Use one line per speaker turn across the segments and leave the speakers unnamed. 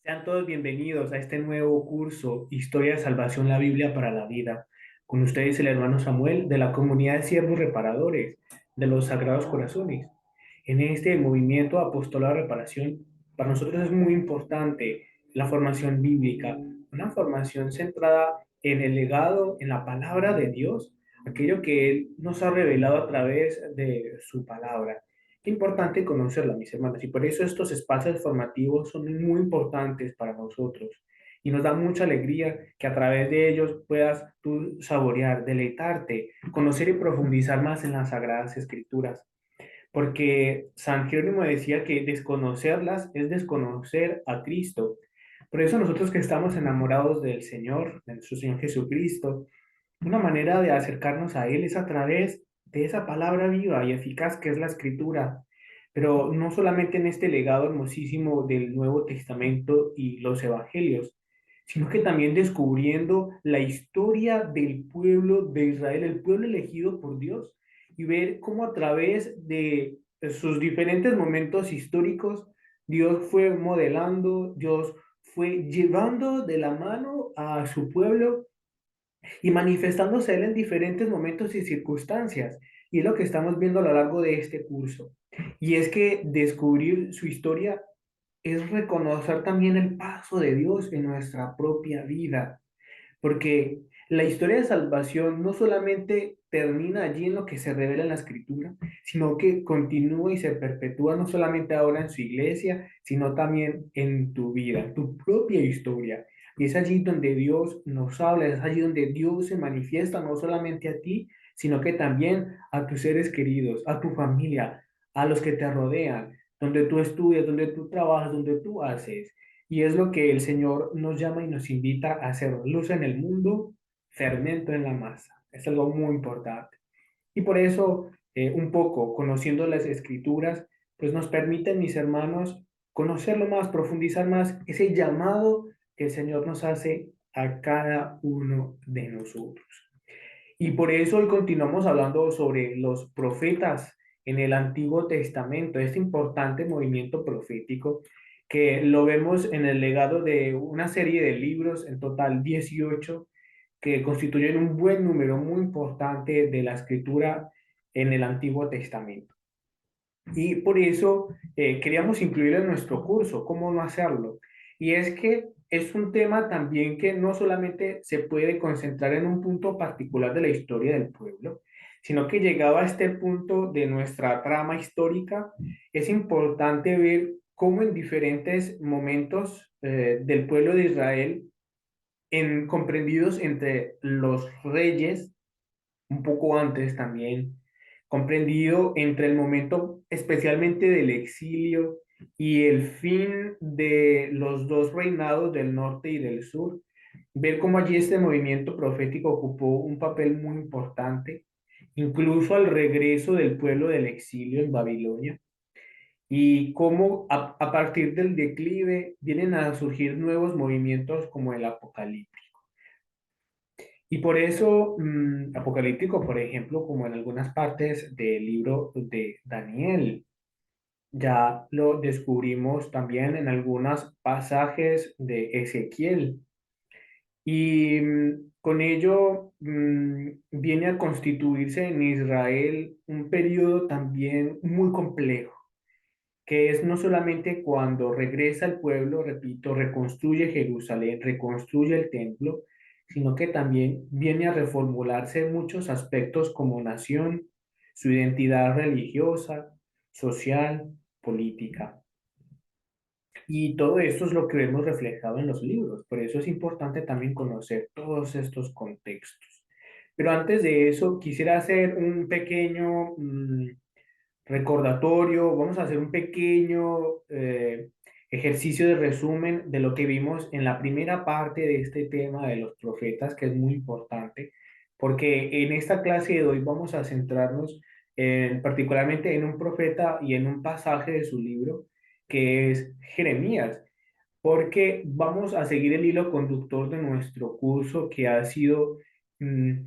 Sean todos bienvenidos a este nuevo curso, Historia de Salvación, la Biblia para la Vida. Con ustedes el hermano Samuel de la comunidad de siervos reparadores de los Sagrados Corazones. En este movimiento apostolado de reparación, para nosotros es muy importante la formación bíblica, una formación centrada en el legado, en la palabra de Dios, aquello que Él nos ha revelado a través de su palabra. Qué importante conocerla, mis hermanos, y por eso estos espacios formativos son muy importantes para nosotros. Y nos da mucha alegría que a través de ellos puedas tú saborear, deleitarte, conocer y profundizar más en las Sagradas Escrituras. Porque San Jerónimo decía que desconocerlas es desconocer a Cristo. Por eso nosotros que estamos enamorados del Señor, de nuestro Señor Jesucristo, una manera de acercarnos a Él es a través de esa palabra viva y eficaz que es la Escritura, pero no solamente en este legado hermosísimo del Nuevo Testamento y los Evangelios, sino que también descubriendo la historia del pueblo de Israel, el pueblo elegido por Dios, y ver cómo a través de sus diferentes momentos históricos, Dios fue modelando, Dios fue llevando de la mano a su pueblo y manifestándose Él en diferentes momentos y circunstancias. Y es lo que estamos viendo a lo largo de este curso. Y es que descubrir su historia es reconocer también el paso de Dios en nuestra propia vida. Porque la historia de salvación no solamente termina allí en lo que se revela en la escritura, sino que continúa y se perpetúa no solamente ahora en su iglesia, sino también en tu vida, tu propia historia. Y es allí donde Dios nos habla, es allí donde Dios se manifiesta no solamente a ti, sino que también a tus seres queridos, a tu familia, a los que te rodean, donde tú estudias, donde tú trabajas, donde tú haces. Y es lo que el Señor nos llama y nos invita a hacer luz en el mundo, fermento en la masa. Es algo muy importante. Y por eso, un poco conociendo las escrituras, pues nos permiten, mis hermanos, conocerlo más, profundizar más ese llamado que el Señor nos hace a cada uno de nosotros. Y por eso hoy continuamos hablando sobre los profetas en el Antiguo Testamento, este importante movimiento profético que lo vemos en el legado de una serie de libros, en total 18, que constituyen un buen número muy importante de la escritura en el Antiguo Testamento. Y por eso queríamos incluirlo en nuestro curso, ¿cómo no hacerlo? Y es que es un tema también que no solamente se puede concentrar en un punto particular de la historia del pueblo, sino que llegado a este punto de nuestra trama histórica, es importante ver cómo en diferentes momentos del pueblo de Israel, comprendidos entre los reyes, un poco antes también, comprendido entre el momento especialmente del exilio y el fin de los dos reinados del norte y del sur, ver cómo allí este movimiento profético ocupó un papel muy importante, incluso al regreso del pueblo del exilio en Babilonia, y cómo a partir del declive vienen a surgir nuevos movimientos como el apocalipsis. Y por eso, apocalíptico, por ejemplo, como en algunas partes del libro de Daniel, ya lo descubrimos también en algunos pasajes de Ezequiel. Y con ello viene a constituirse en Israel un periodo también muy complejo, que es no solamente cuando regresa el pueblo, repito, reconstruye Jerusalén, reconstruye el templo, sino que también viene a reformularse muchos aspectos como nación, su identidad religiosa, social, política. Y todo esto es lo que vemos reflejado en los libros. Por eso es importante también conocer todos estos contextos. Pero antes de eso, quisiera hacer un pequeño recordatorio, vamos a hacer un pequeño ejercicio de resumen de lo que vimos en la primera parte de este tema de los profetas, que es muy importante, porque en esta clase de hoy vamos a centrarnos particularmente en un profeta y en un pasaje de su libro, que es Jeremías, porque vamos a seguir el hilo conductor de nuestro curso que ha sido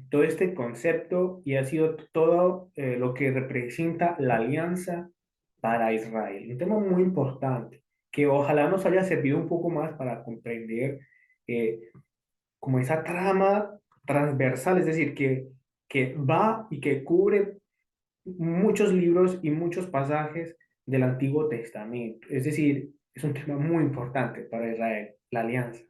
todo este concepto y ha sido todo lo que representa la alianza para Israel. Un tema muy importante. que ojalá nos haya servido un poco más para comprender eh, como esa trama transversal, es decir, que va y que cubre muchos libros y muchos pasajes del Antiguo Testamento. Es decir, es un tema muy importante para Israel, la alianza.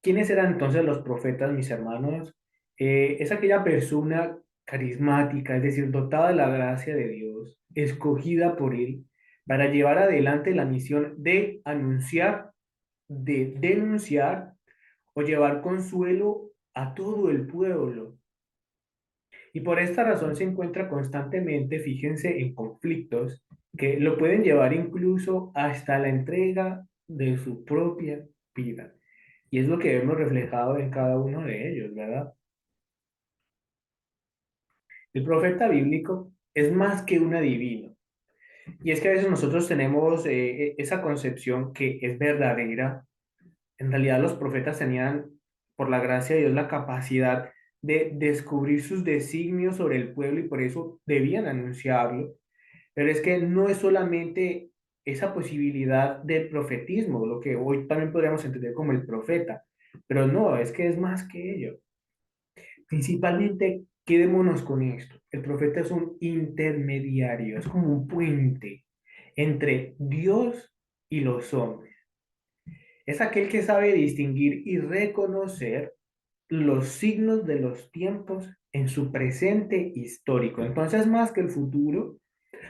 ¿Quiénes eran entonces los profetas, mis hermanos? Es aquella persona carismática, es decir, dotada de la gracia de Dios, escogida por Él para llevar adelante la misión de anunciar, de denunciar o llevar consuelo a todo el pueblo. Y por esta razón se encuentra constantemente, fíjense, en conflictos que lo pueden llevar incluso hasta la entrega de su propia vida. Y es lo que vemos reflejado en cada uno de ellos, ¿verdad? El profeta bíblico es más que un adivino. Y es que a veces nosotros tenemos esa concepción que es verdadera. En realidad los profetas tenían, por la gracia de Dios, la capacidad de descubrir sus designios sobre el pueblo y por eso debían anunciarlo. Pero es que no es solamente esa posibilidad de profetismo, lo que hoy también podríamos entender como el profeta, pero no, es que es más que ello. Principalmente, quedémonos con esto. El profeta es un intermediario, es como un puente entre Dios y los hombres. Es aquel que sabe distinguir y reconocer los signos de los tiempos en su presente histórico. Entonces, más que el futuro,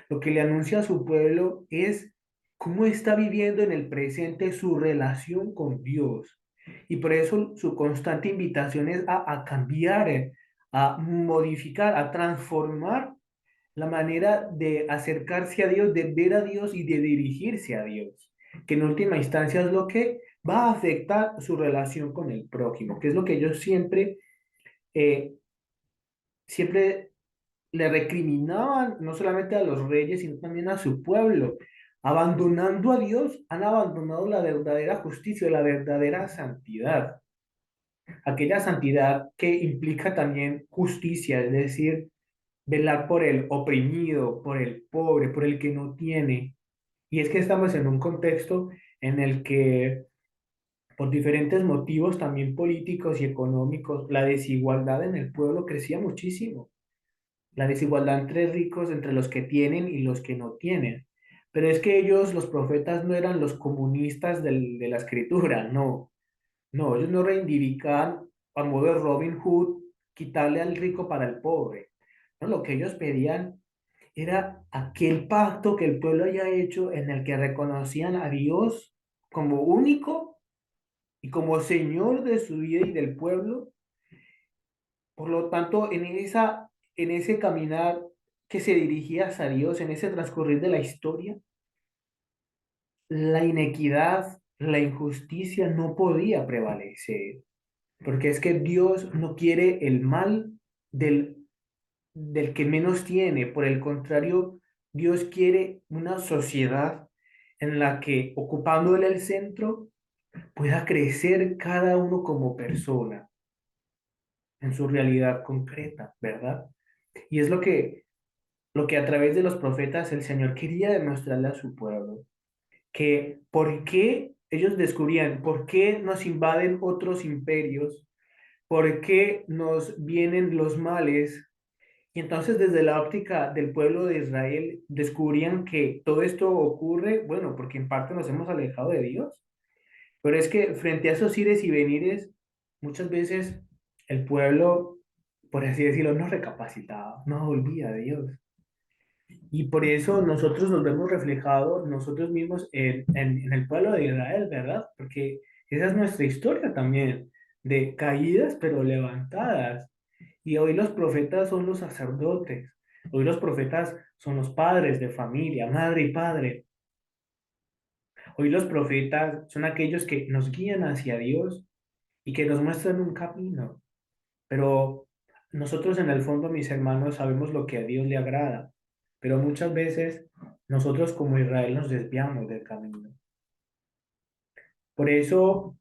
lo que le anuncia a su pueblo es cómo está viviendo en el presente su relación con Dios. Y por eso su constante invitación es a cambiar, a modificar, a transformar la manera de acercarse a Dios, de ver a Dios y de dirigirse a Dios, que en última instancia es lo que va a afectar su relación con el prójimo, que es lo que ellos eh, siempre le recriminaban no solamente a los reyes, sino también a su pueblo. Abandonando a Dios, han abandonado la verdadera justicia, la verdadera santidad. Aquella santidad que implica también justicia, es decir, velar por el oprimido, por el pobre, por el que no tiene. Y es que estamos en un contexto en el que, por diferentes motivos, también políticos y económicos, la desigualdad en el pueblo crecía muchísimo. La desigualdad entre ricos, entre los que tienen y los que no tienen. Pero es que ellos, los profetas, no eran los comunistas de la escritura, no. No, ellos no reivindicaban a modo de Robin Hood quitarle al rico para el pobre. No, lo que ellos pedían era aquel pacto que el pueblo haya hecho en el que reconocían a Dios como único y como Señor de su vida y del pueblo. Por lo tanto, en ese caminar que se dirigía hacia Dios, en ese transcurrir de la historia, la inequidad, la injusticia no podía prevalecer, porque es que Dios no quiere el mal del, del que menos tiene, por el contrario, Dios quiere una sociedad en la que, ocupándole el centro, pueda crecer cada uno como persona en su realidad concreta, ¿verdad? Y es lo que a través de los profetas el Señor quería demostrarle a su pueblo, que por qué ellos descubrían, por qué nos invaden otros imperios, por qué nos vienen los males. Y entonces desde la óptica del pueblo de Israel descubrían que todo esto ocurre, bueno, porque en parte nos hemos alejado de Dios, pero es que frente a esos ires y venires, muchas veces el pueblo, por así decirlo, no recapacitaba, no volvía a Dios. Y por eso nosotros nos vemos reflejados nosotros mismos en el pueblo de Israel, ¿verdad? Porque esa es nuestra historia también, de caídas pero levantadas. Y hoy los profetas son los sacerdotes, hoy los profetas son los padres de familia, madre y padre. Hoy los profetas son aquellos que nos guían hacia Dios y que nos muestran un camino. Pero nosotros en el fondo, mis hermanos, sabemos lo que a Dios le agrada, pero muchas veces nosotros como Israel nos desviamos del camino. Por eso,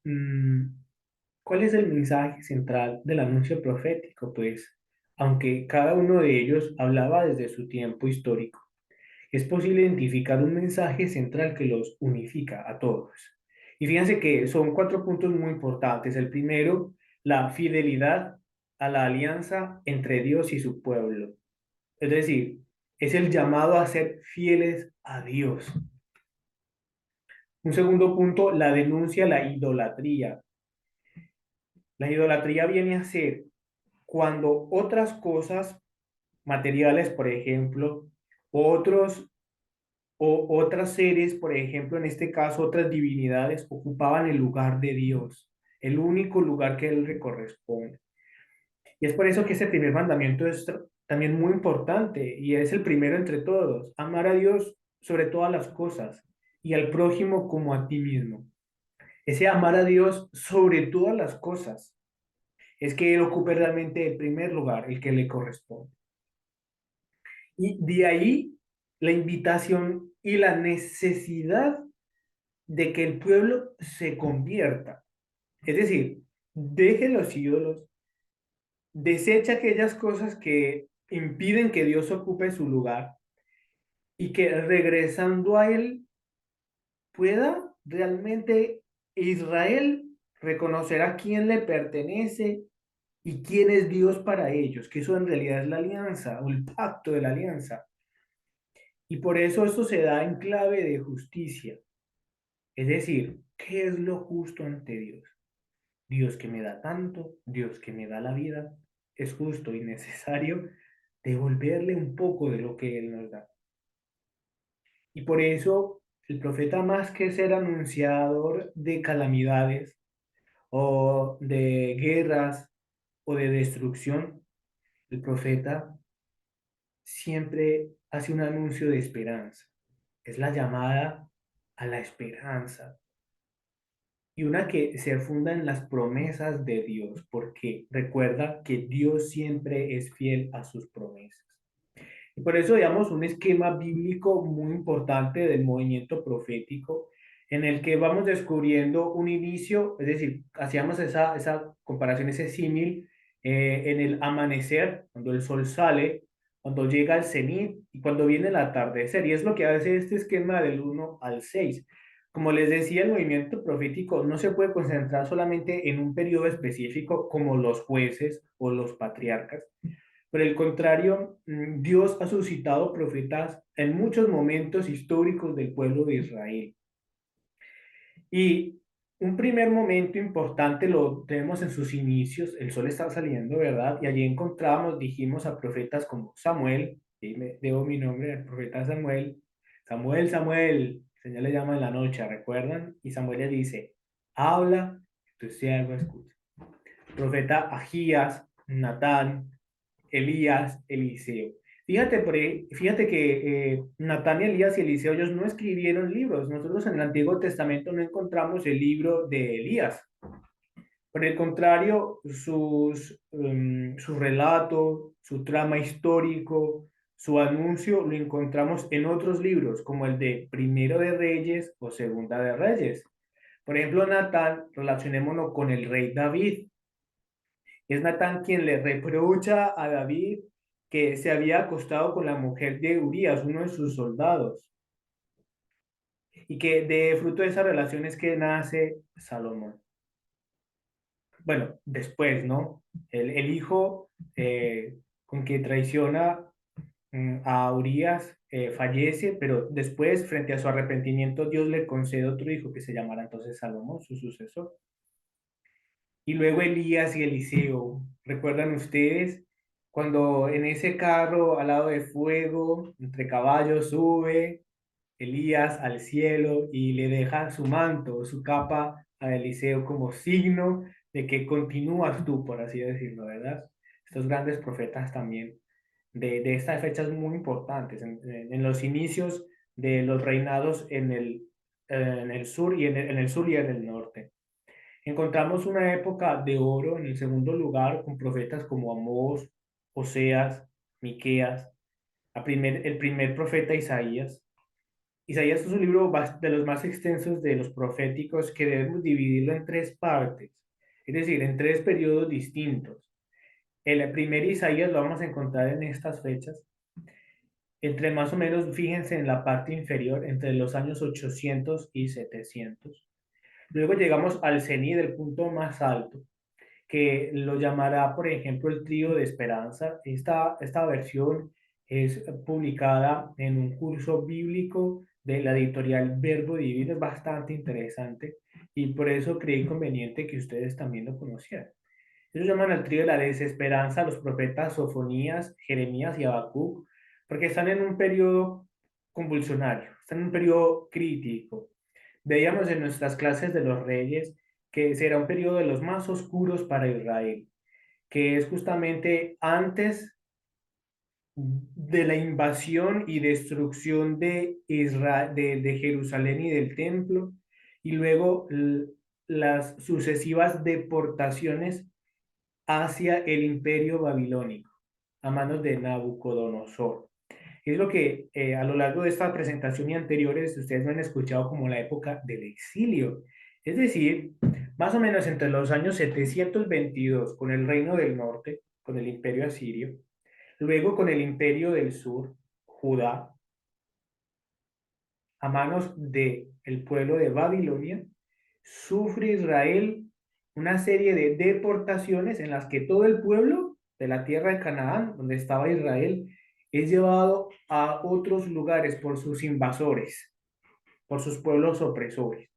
¿cuál es el mensaje central del anuncio profético? Pues, aunque cada uno de ellos hablaba desde su tiempo histórico, es posible identificar un mensaje central que los unifica a todos. Y fíjense que son cuatro puntos muy importantes. El primero, la fidelidad a la alianza entre Dios y su pueblo. Es decir, es el llamado a ser fieles a Dios. Un segundo punto, la denuncia a la idolatría. La idolatría viene a ser cuando otras cosas materiales, por ejemplo, otros o otras seres, por ejemplo, en este caso, otras divinidades ocupaban el lugar de Dios, el único lugar que a él le corresponde. Y es por eso que ese primer mandamiento es también muy importante y es el primero entre todos, amar a Dios sobre todas las cosas y al prójimo como a ti mismo. Ese amar a Dios sobre todas las cosas es que él ocupe realmente el primer lugar, el que le corresponde. Y de ahí la invitación y la necesidad de que el pueblo se convierta. Es decir, deje los ídolos, desecha aquellas cosas que impiden que Dios ocupe su lugar y que regresando a él pueda realmente Israel reconocer a quién le pertenece y quién es Dios para ellos, que eso en realidad es la alianza o el pacto de la alianza. Y por eso esto se da en clave de justicia. Es decir, ¿qué es lo justo ante Dios? Dios que me da tanto, Dios que me da la vida, es justo y necesario devolverle un poco de lo que Él nos da. Y por eso el profeta, más que ser anunciador de calamidades o de guerras o de destrucción, el profeta siempre hace un anuncio de esperanza. Es la llamada a la esperanza, y una que se funda en las promesas de Dios, porque recuerda que Dios siempre es fiel a sus promesas. Y por eso, digamos, un esquema bíblico muy importante del movimiento profético, en el que vamos descubriendo un inicio, es decir, hacíamos esa comparación, ese símil en el amanecer, cuando el sol sale, cuando llega el cenit y cuando viene el atardecer. Y es lo que hace este esquema del 1 al 6. Como les decía, el movimiento profético no se puede concentrar solamente en un periodo específico como los jueces o los patriarcas. Por el contrario, Dios ha suscitado profetas en muchos momentos históricos del pueblo de Israel. Y un primer momento importante lo tenemos en sus inicios, el sol está saliendo, ¿verdad? Y allí encontramos, dijimos a profetas como Samuel, y me debo mi nombre al profeta Samuel, Samuel, Samuel, el Señor le llama en la noche, ¿recuerdan? Y Samuel le dice, habla, tu siervo escucha. Profeta Agías, Natán, Elías, Eliseo. Fíjate, fíjate que Natán, Elías y Eliseo, ellos no escribieron libros. Nosotros en el Antiguo Testamento no encontramos el libro de Elías. Por el contrario, su relato, su trama histórico, su anuncio, lo encontramos en otros libros, como el de Primero de Reyes o Segunda de Reyes. Por ejemplo, Natán, relacionémonos con el rey David. Es Natán quien le reprocha a David que se había acostado con la mujer de Urías, uno de sus soldados, y que de fruto de esa relación es que nace Salomón. Bueno, después, ¿no? El hijo con que traiciona a Urías fallece, pero después, frente a su arrepentimiento, Dios le concede otro hijo que se llamará entonces Salomón, su sucesor. Y luego Elías y Eliseo, ¿recuerdan ustedes? Cuando en ese carro al lado de fuego, entre caballos, sube Elías al cielo y le deja su manto, su capa a Eliseo como signo de que continúas tú, por así decirlo, ¿verdad? Estos grandes profetas también de estas fechas muy importantes, en los inicios de los reinados en el sur y en el sur y en el norte. Encontramos una época de oro en el segundo lugar con profetas como Amós, Oseas, Miqueas, el primer profeta Isaías. Isaías es un libro de los más extensos de los proféticos que debemos dividirlo en tres partes, es decir, en tres periodos distintos. El primer Isaías lo vamos a encontrar en estas fechas. entre más o menos, fíjense en la parte inferior, entre los años 800 y 700. Luego llegamos al cenit, del punto más alto, que lo llamará, por ejemplo, el Trío de Esperanza. Esta versión es publicada en un curso bíblico de la editorial Verbo Divino, es bastante interesante y por eso creí conveniente que ustedes también lo conocieran. Ellos llaman al trío de la desesperanza a los profetas Sofonías, Jeremías y Habacuc, porque están en un periodo convulsionario, están en un periodo crítico. Veíamos en nuestras clases de los reyes que será un periodo de los más oscuros para Israel, que es justamente antes de la invasión y destrucción de, de Jerusalén y del templo, y luego las sucesivas deportaciones hacia el imperio babilónico a manos de Nabucodonosor. Es lo que a lo largo de esta presentación y anteriores ustedes me han escuchado como la época del exilio. Es decir, más o menos entre los años 722 con el reino del norte, con el imperio asirio, luego con el imperio del sur, Judá, a manos del pueblo de Babilonia, sufre Israel una serie de deportaciones en las que todo el pueblo de la tierra de Canaán, donde estaba Israel, es llevado a otros lugares por sus invasores, por sus pueblos opresores.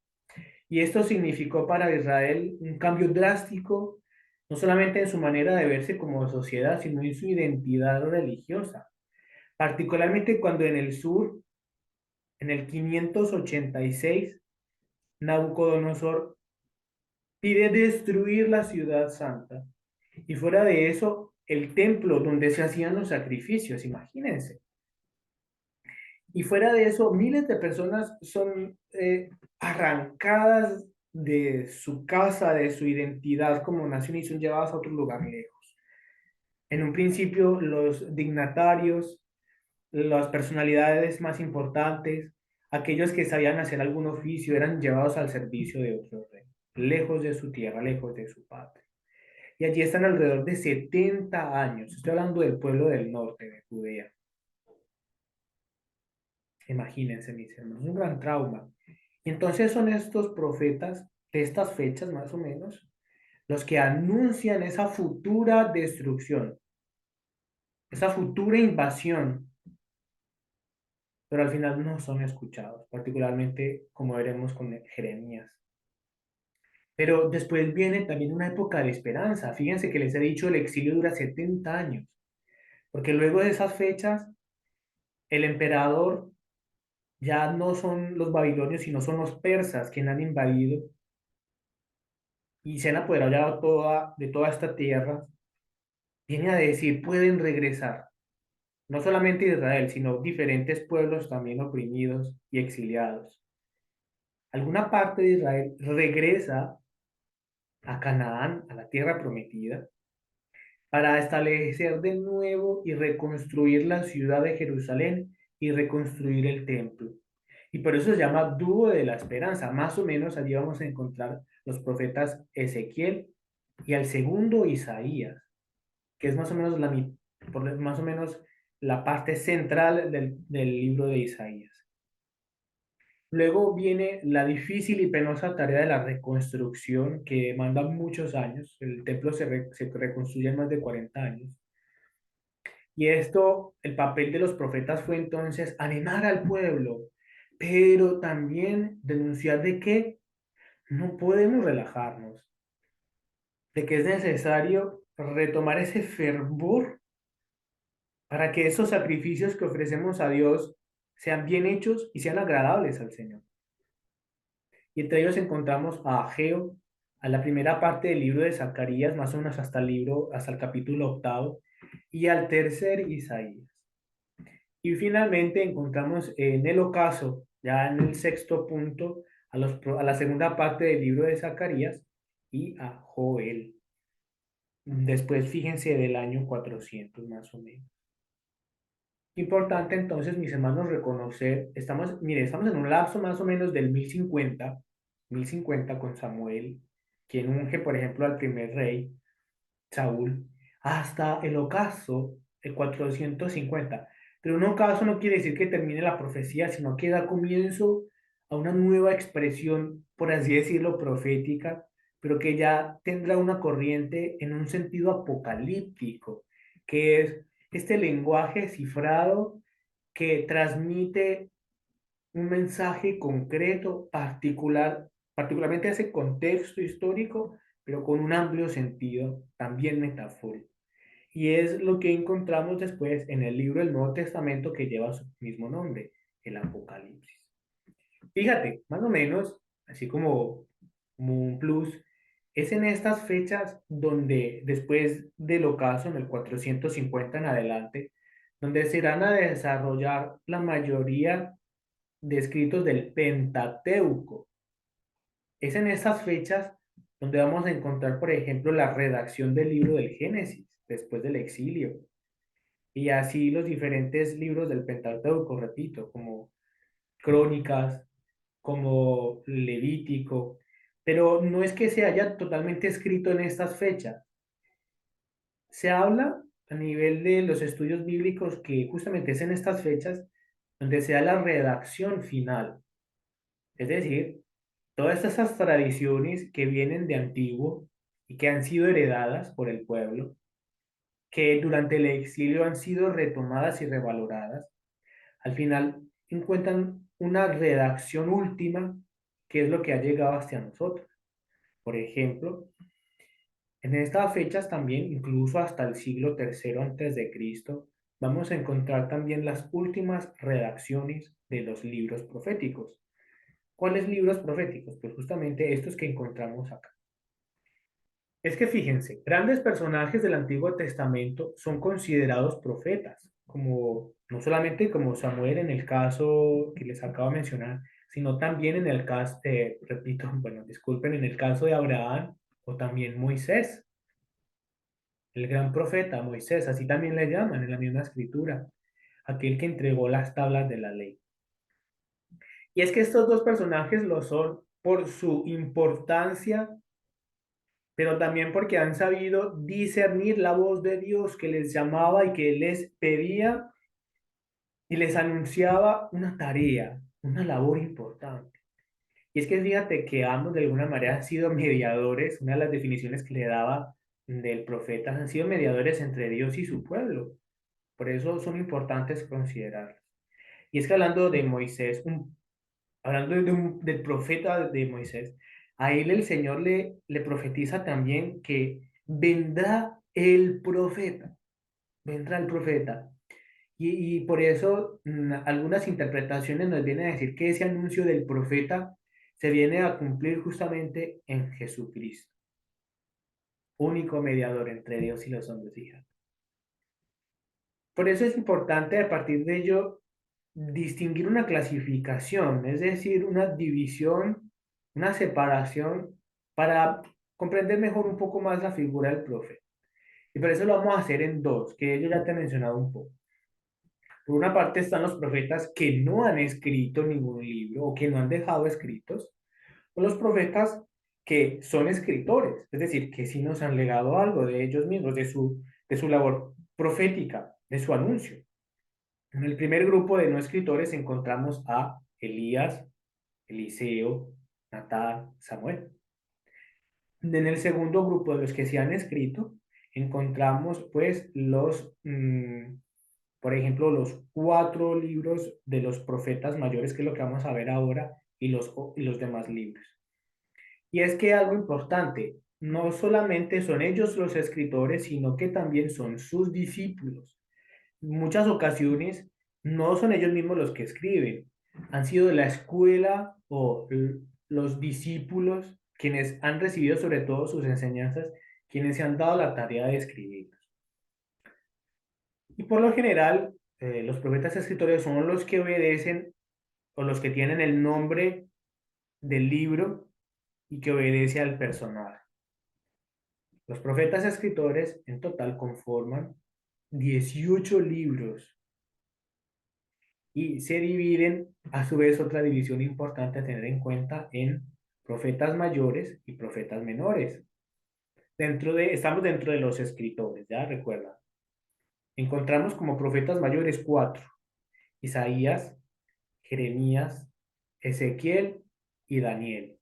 Y esto significó para Israel un cambio drástico, no solamente en su manera de verse como sociedad, sino en su identidad religiosa. Particularmente cuando en el sur, en el 586, Nabucodonosor pide destruir la ciudad santa. Y fuera de eso, el templo donde se hacían los sacrificios, imagínense. Y fuera de eso, miles de personas son arrancadas de su casa, de su identidad como nación y son llevadas a otro lugar lejos. En un principio, los dignatarios, las personalidades más importantes, aquellos que sabían hacer algún oficio, eran llevados al servicio de otro rey, lejos de su tierra, lejos de su patria. Y allí están alrededor de 70 años. Estoy hablando del pueblo del norte de Judea. Imagínense, mis hermanos, un gran trauma. Y entonces son estos profetas de estas fechas, más o menos, los que anuncian esa futura destrucción, esa futura invasión, pero al final no son escuchados, particularmente como veremos con Jeremías. Pero después viene también una época de esperanza. Fíjense que les he dicho, el exilio dura 70 años, porque luego de esas fechas, el emperador ya no son los babilonios, sino son los persas quienes han invadido y se han apoderado ya de toda esta tierra. Viene a decir, pueden regresar, no solamente Israel, sino diferentes pueblos también oprimidos y exiliados. Alguna parte de Israel regresa a Canaán, a la tierra prometida, para establecer de nuevo y reconstruir la ciudad de Jerusalén y reconstruir el templo. Y por eso se llama dúo de la esperanza. Más o menos allí vamos a encontrar los profetas Ezequiel y al segundo Isaías, que es más o menos más o menos la parte central del libro de Isaías. Luego viene la difícil y penosa tarea de la reconstrucción, que demanda muchos años. El templo se reconstruye en más de 40 años. Y esto, el papel de los profetas fue entonces animar al pueblo, pero también denunciar de que no podemos relajarnos, de que es necesario retomar ese fervor para que esos sacrificios que ofrecemos a Dios sean bien hechos y sean agradables al Señor. Y entre ellos encontramos a Ageo, a la primera parte del libro de Zacarías, más o menos hasta el capítulo octavo, y al tercer Isaías. Y finalmente encontramos en el ocaso, ya en el sexto punto, a la segunda parte del libro de Zacarías y a Joel. Después, fíjense, del año 400 más o menos. Importante entonces, mis hermanos, reconocer, mire, estamos en un lapso más o menos del 1050 con Samuel, quien unge, por ejemplo, al primer rey, Saúl, hasta el ocaso, el 450. Pero en un caso no quiere decir que termine la profecía, sino que da comienzo a una nueva expresión, por así decirlo, profética, pero que ya tendrá una corriente en un sentido apocalíptico, que es este lenguaje cifrado que transmite un mensaje concreto, particularmente a ese contexto histórico, pero con un amplio sentido, también metafórico. Y es lo que encontramos después en el libro del Nuevo Testamento que lleva su mismo nombre, el Apocalipsis. Fíjate, más o menos, así como un plus, es en estas fechas donde después del ocaso, en el 450 en adelante, donde se irán a desarrollar la mayoría de escritos del Pentateuco. Es en estas fechas donde vamos a encontrar, por ejemplo, la redacción del libro del Génesis, después del exilio, y así los diferentes libros del Pentateuco, repito, como Crónicas, como Levítico, pero no es que se haya totalmente escrito en estas fechas. Se habla a nivel de los estudios bíblicos que justamente es en estas fechas donde se da la redacción final, es decir, todas esas tradiciones que vienen de antiguo y que han sido heredadas por el pueblo, que durante el exilio han sido retomadas y revaloradas, al final encuentran una redacción última que es lo que ha llegado hasta nosotros. Por ejemplo, en estas fechas también, incluso hasta el siglo tercero antes de Cristo, vamos a encontrar también las últimas redacciones de los libros proféticos. ¿Cuáles libros proféticos? Pues justamente estos que encontramos acá. Es que fíjense, grandes personajes del Antiguo Testamento son considerados profetas, como no solamente como Samuel en el caso que les acabo de mencionar, sino también en el caso, repito, bueno, disculpen, en el caso de Abraham o también Moisés, el gran profeta Moisés, así también le llaman en la misma escritura, aquel que entregó las tablas de la ley. Y es que estos dos personajes lo son por su importancia, pero también porque han sabido discernir la voz de Dios que les llamaba y que les pedía y les anunciaba una tarea, una labor importante. Y es que fíjate que ambos de alguna manera han sido mediadores, una de las definiciones que le daba del profeta, han sido mediadores entre Dios y su pueblo. Por eso son importantes considerarlos. Y es que hablando de Moisés, hablando del profeta de Moisés, a él el Señor le profetiza también que vendrá el profeta. Y por eso algunas interpretaciones nos vienen a decir que ese anuncio del profeta se viene a cumplir justamente en Jesucristo, único mediador entre Dios y los hombres, hija. Por eso es importante a partir de ello distinguir una clasificación, es decir, una división, una separación para comprender mejor un poco más la figura del profeta. Y por eso lo vamos a hacer en dos, que yo ya te he mencionado un poco. Por una parte están los profetas que no han escrito ningún libro o que no han dejado escritos, o los profetas que son escritores, es decir, que sí nos han legado algo de ellos mismos, de su labor profética, de su anuncio. En el primer grupo de no escritores encontramos a Elías, Eliseo, Natán, Samuel. En el segundo grupo de los que se han escrito encontramos pues por ejemplo, los 4 libros de los profetas mayores, que es lo que vamos a ver ahora, y los demás libros. Y es que algo importante, no solamente son ellos los escritores, sino que también son sus discípulos. En muchas ocasiones no son ellos mismos los que escriben, han sido la escuela o los discípulos quienes han recibido sobre todo sus enseñanzas, quienes se han dado la tarea de escribir. Y por lo general, los profetas escritores son los que obedecen o los que tienen el nombre del libro y que obedece al personal. Los profetas escritores en total conforman 18 libros y se dividen, a su vez, otra división importante a tener en cuenta en profetas mayores y profetas menores. Estamos dentro de los escritores, ya recuerda. encontramos como profetas mayores cuatro: Isaías, Jeremías, Ezequiel y Daniel.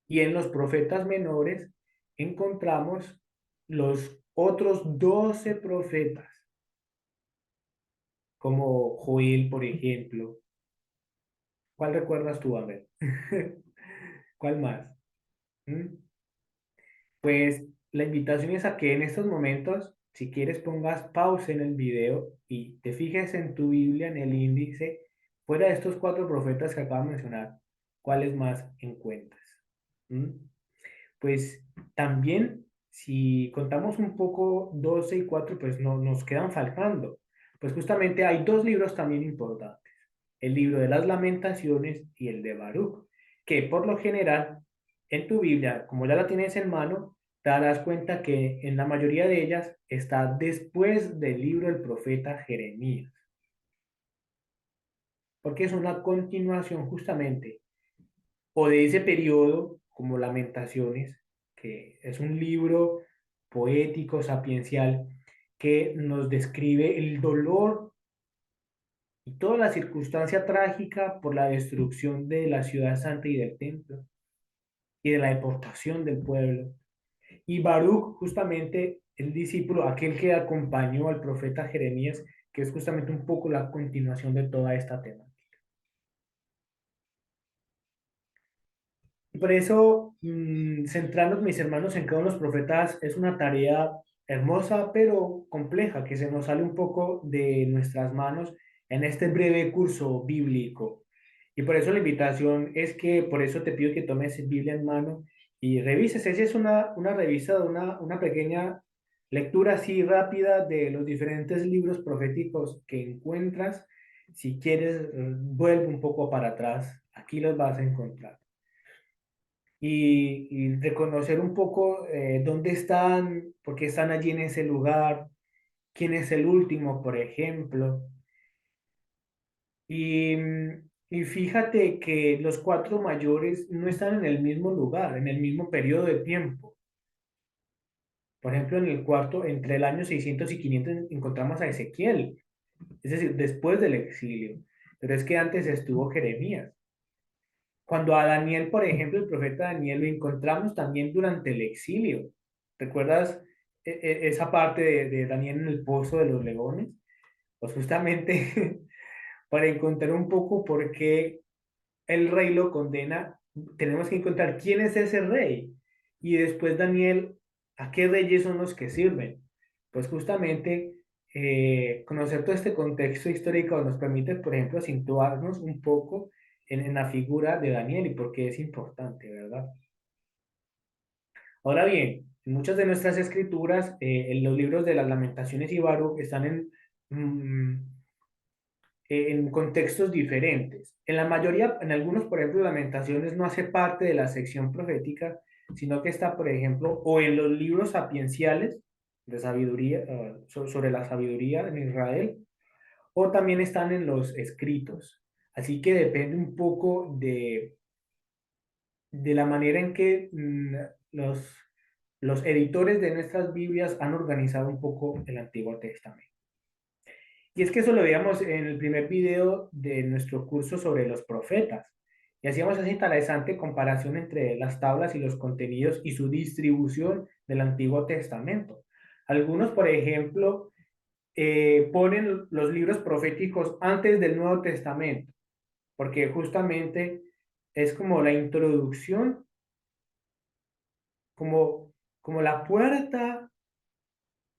Y en los profetas menores encontramos los otros 12 profetas, como Joel, por ejemplo. ¿Cuál recuerdas tú, a ver? ¿Cuál más? ¿Mm? Pues la invitación es a que en estos momentos, si quieres, pongas pausa en el video y te fijes en tu Biblia, en el índice, fuera de estos cuatro profetas que acabo de mencionar, ¿cuáles más encuentras? ¿Mm? Pues también, si contamos un poco 12 y 4 pues no, nos quedan faltando. Pues justamente hay dos libros también importantes: el libro de las Lamentaciones y el de Baruch, que por lo general en tu Biblia, como ya la tienes en mano, te darás cuenta que en la mayoría de ellas está después del libro del profeta Jeremías, porque es una continuación justamente o de ese periodo, como Lamentaciones, que es un libro poético, sapiencial, que nos describe el dolor y toda la circunstancia trágica por la destrucción de la ciudad santa y del templo, y de la deportación del pueblo. Y Baruch, justamente el discípulo, aquel que acompañó al profeta Jeremías, que es justamente un poco la continuación de toda esta tema. Y por eso, centrarnos, mis hermanos, en cada uno de los profetas es una tarea hermosa, pero compleja, que se nos sale un poco de nuestras manos en este breve curso bíblico. Y por eso la invitación es que, por eso te pido que tomes Biblia en mano y revises. Esa es una revisada, una pequeña lectura así rápida de los diferentes libros proféticos que encuentras. Si quieres, vuelve un poco para atrás. Aquí los vas a encontrar y reconocer un poco dónde están, por qué están allí en ese lugar, quién es el último, por ejemplo. Y fíjate que los cuatro mayores no están en el mismo lugar, en el mismo periodo de tiempo. Por ejemplo, en el cuarto, entre el año 600 y 500 encontramos a Ezequiel, es decir, después del exilio. Pero es que antes estuvo Jeremías. Cuando a Daniel, por ejemplo, el profeta Daniel, lo encontramos también durante el exilio. ¿Recuerdas esa parte de Daniel en el pozo de los leones? Pues justamente para encontrar un poco por qué el rey lo condena, tenemos que encontrar quién es ese rey. Y después Daniel, ¿a qué reyes son los que sirven? Pues justamente conocer todo este contexto histórico nos permite, por ejemplo, situarnos un poco en la figura de Daniel y por qué es importante, ¿verdad? Ahora bien, en muchas de nuestras escrituras, en los libros de las Lamentaciones y Baruch están mm, en contextos diferentes. En la mayoría, en algunos, por ejemplo, Lamentaciones no hace parte de la sección profética, sino que está, por ejemplo, o en los libros sapienciales de sabiduría, sobre la sabiduría en Israel, o también están en los escritos. Así que depende un poco de la manera en que los editores de nuestras Biblias han organizado un poco el Antiguo Testamento. Y es que eso lo veíamos en el primer video de nuestro curso sobre los profetas. Y hacíamos esa interesante comparación entre las tablas y los contenidos y su distribución del Antiguo Testamento. Algunos, por ejemplo, ponen los libros proféticos antes del Nuevo Testamento, porque justamente es como la introducción, como la puerta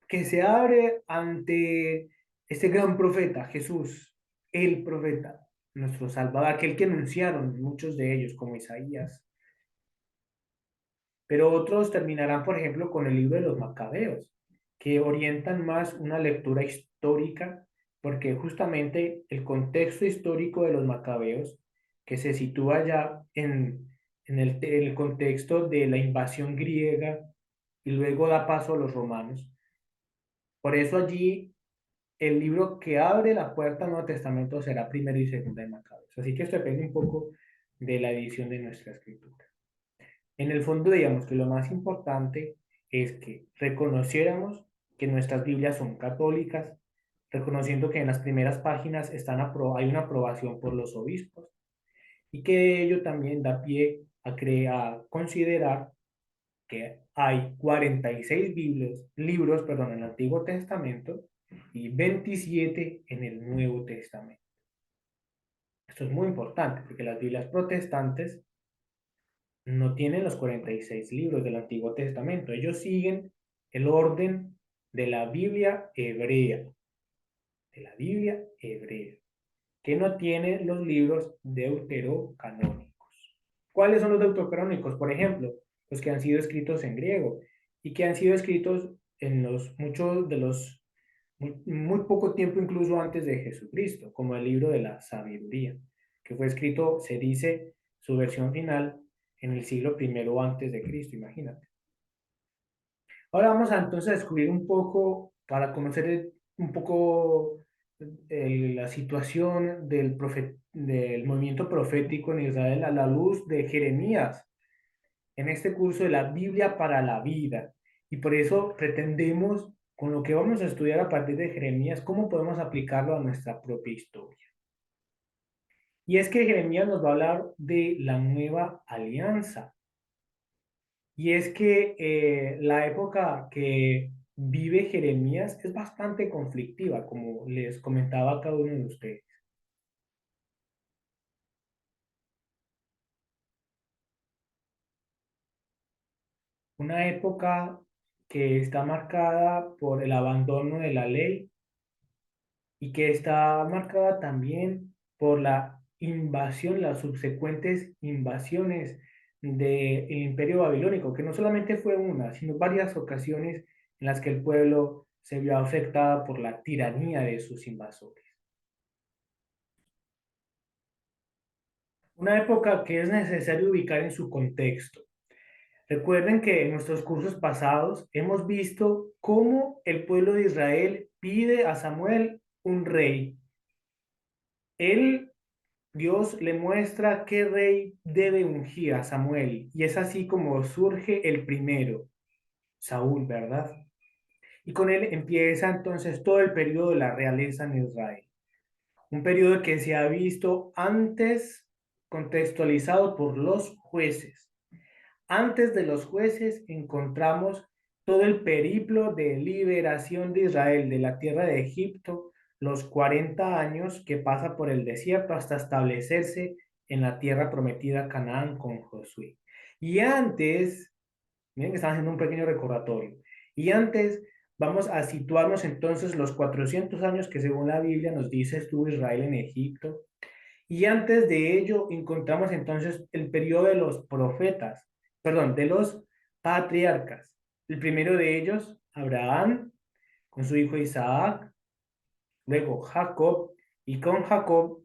que se abre ante este gran profeta, Jesús, el profeta, nuestro Salvador, aquel que anunciaron muchos de ellos, como Isaías. Pero otros terminarán, por ejemplo, con el libro de los Macabeos, que orientan más una lectura histórica, porque justamente el contexto histórico de los Macabeos, que se sitúa ya en el contexto de la invasión griega y luego da paso a los romanos. Por eso allí el libro que abre la puerta al Nuevo Testamento será primero y segunda de Macabeos. Así que esto depende un poco de la edición de nuestra escritura. En el fondo, digamos que lo más importante es que reconociéramos que nuestras Biblias son católicas, reconociendo que en las primeras páginas hay una aprobación por los obispos y que ello también da pie a considerar que hay 46 libros, perdón, en el Antiguo Testamento y 27 en el Nuevo Testamento. Esto es muy importante porque las Biblias protestantes no tienen los 46 libros del Antiguo Testamento. Ellos siguen el orden de la Biblia hebrea, que no tiene los libros deuterocanónicos. ¿Cuáles son los deuterocanónicos? Por ejemplo, los que han sido escritos en griego y que han sido escritos en muchos de los, muy poco tiempo incluso antes de Jesucristo, como el libro de la sabiduría, que fue escrito, se dice, su versión final en el siglo primero antes de Cristo, imagínate. Ahora vamos a entonces descubrir un poco, para conocer un poco la situación del movimiento profético en Israel a la luz de Jeremías, en este curso de la Biblia para la vida. Y por eso pretendemos, con lo que vamos a estudiar a partir de Jeremías, cómo podemos aplicarlo a nuestra propia historia. Y es que Jeremías nos va a hablar de la nueva alianza. Y es que la época que vive Jeremías es bastante conflictiva, como les comentaba a cada uno de ustedes. Una época que está marcada por el abandono de la ley y que está marcada también por la invasión, las subsecuentes invasiones del Imperio Babilónico, que no solamente fue una, sino varias ocasiones en las que el pueblo se vio afectada por la tiranía de sus invasores. Una época que es necesario ubicar en su contexto. Recuerden que en nuestros cursos pasados hemos visto cómo el pueblo de Israel pide a Samuel un rey. Él, Dios le muestra qué rey debe ungir a Samuel, y es así como surge el primero, Saúl, ¿verdad? Y con él empieza entonces todo el periodo de la realeza en Israel. Un periodo que se ha visto antes contextualizado por los jueces. Antes de los jueces encontramos todo el periplo de liberación de Israel de la tierra de Egipto, los 40 años que pasa por el desierto hasta establecerse en la tierra prometida Canaán con Josué. Y antes, miren que están haciendo un pequeño recordatorio, y antes vamos a situarnos entonces los 400 años que según la Biblia nos dice estuvo Israel en Egipto, y antes de ello encontramos entonces el periodo de los profetas, perdón, de los patriarcas. El primero de ellos, Abraham, con su hijo Isaac, luego Jacob, y con Jacob,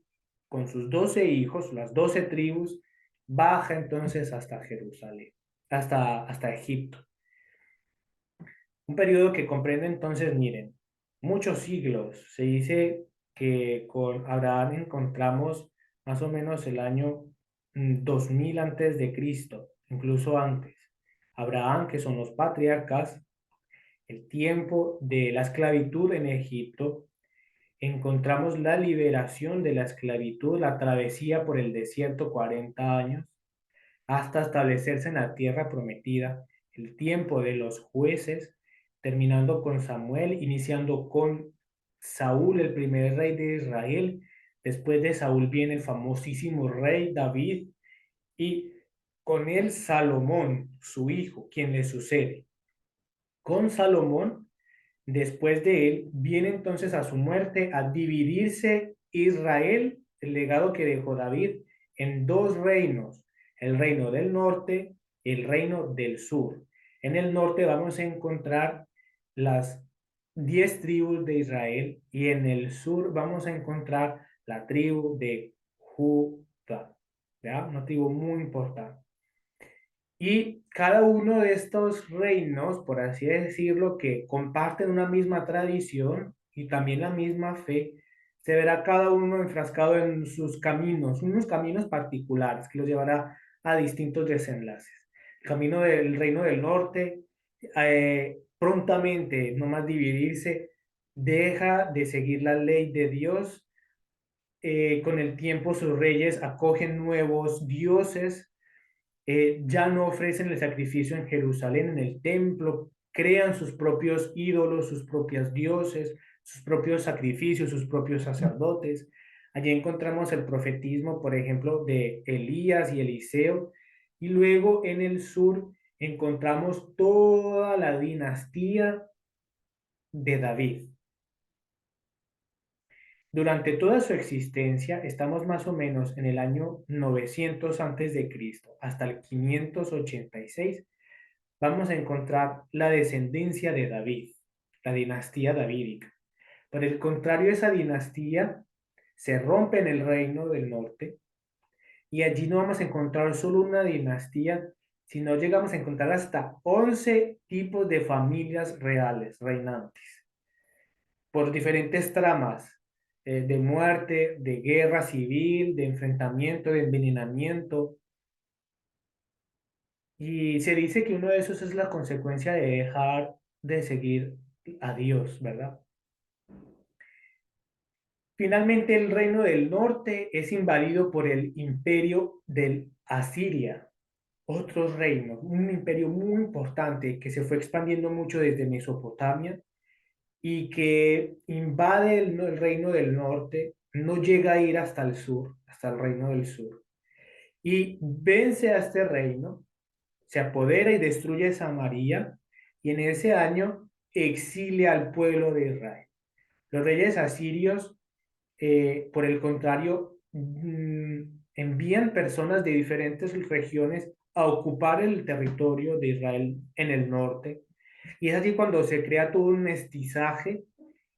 con sus 12 hijos, las 12 tribus, baja entonces hasta Jerusalén, hasta Egipto. Un periodo que comprende entonces, miren, muchos siglos. Se dice que con Abraham encontramos más o menos el año 2000 antes de Cristo, incluso antes. Abraham, que son los patriarcas, el tiempo de la esclavitud en Egipto, encontramos la liberación de la esclavitud, la travesía por el desierto 40 años, hasta establecerse en la tierra prometida, el tiempo de los jueces, terminando con Samuel, iniciando con Saúl, el primer rey de Israel. Después de Saúl viene el famosísimo rey David y con él Salomón, su hijo, quien le sucede. Con Salomón, después de él, viene entonces a su muerte a dividirse Israel, el legado que dejó David, en dos reinos, el reino del norte y el reino del sur. En el norte vamos a encontrar las 10 tribus de Israel y en el sur vamos a encontrar la tribu de Judá, ¿ya? Una tribu muy importante. Y cada uno de estos reinos, por así decirlo, que comparten una misma tradición y también la misma fe, se verá cada uno enfrascado en sus caminos, unos caminos particulares que los llevará a distintos desenlaces. El camino del reino del norte prontamente, no más dividirse, deja de seguir la ley de Dios. Con el tiempo sus reyes acogen nuevos dioses, ya no ofrecen el sacrificio en Jerusalén, en el templo, crean sus propios ídolos, sus propios dioses, sus propios sacrificios, sus propios sacerdotes. Allí encontramos el profetismo, por ejemplo, de Elías y Eliseo, y luego en el sur encontramos toda la dinastía de David. Durante toda su existencia, estamos más o menos en el año 900 antes de Cristo, hasta el 586, vamos a encontrar la descendencia de David, la dinastía davídica. Por el contrario, esa dinastía se rompe en el reino del norte y allí no vamos a encontrar solo una dinastía, sino llegamos a encontrar hasta 11 tipos de familias reales reinantes por diferentes tramas de muerte, de guerra civil, de enfrentamiento, de envenenamiento. Y se dice que uno de esos es la consecuencia de dejar de seguir a Dios, ¿verdad? Finalmente, el reino del norte es invadido por el imperio del Asiria, otro reino, un imperio muy importante que se fue expandiendo mucho desde Mesopotamia y que invade el reino del norte, no llega a ir hasta el sur, hasta el reino del sur, y vence a este reino, se apodera y destruye Samaria, y en ese año exilia al pueblo de Israel. Los reyes asirios, por el contrario, envían personas de diferentes regiones a ocupar el territorio de Israel en el norte, y es allí cuando se crea todo un mestizaje,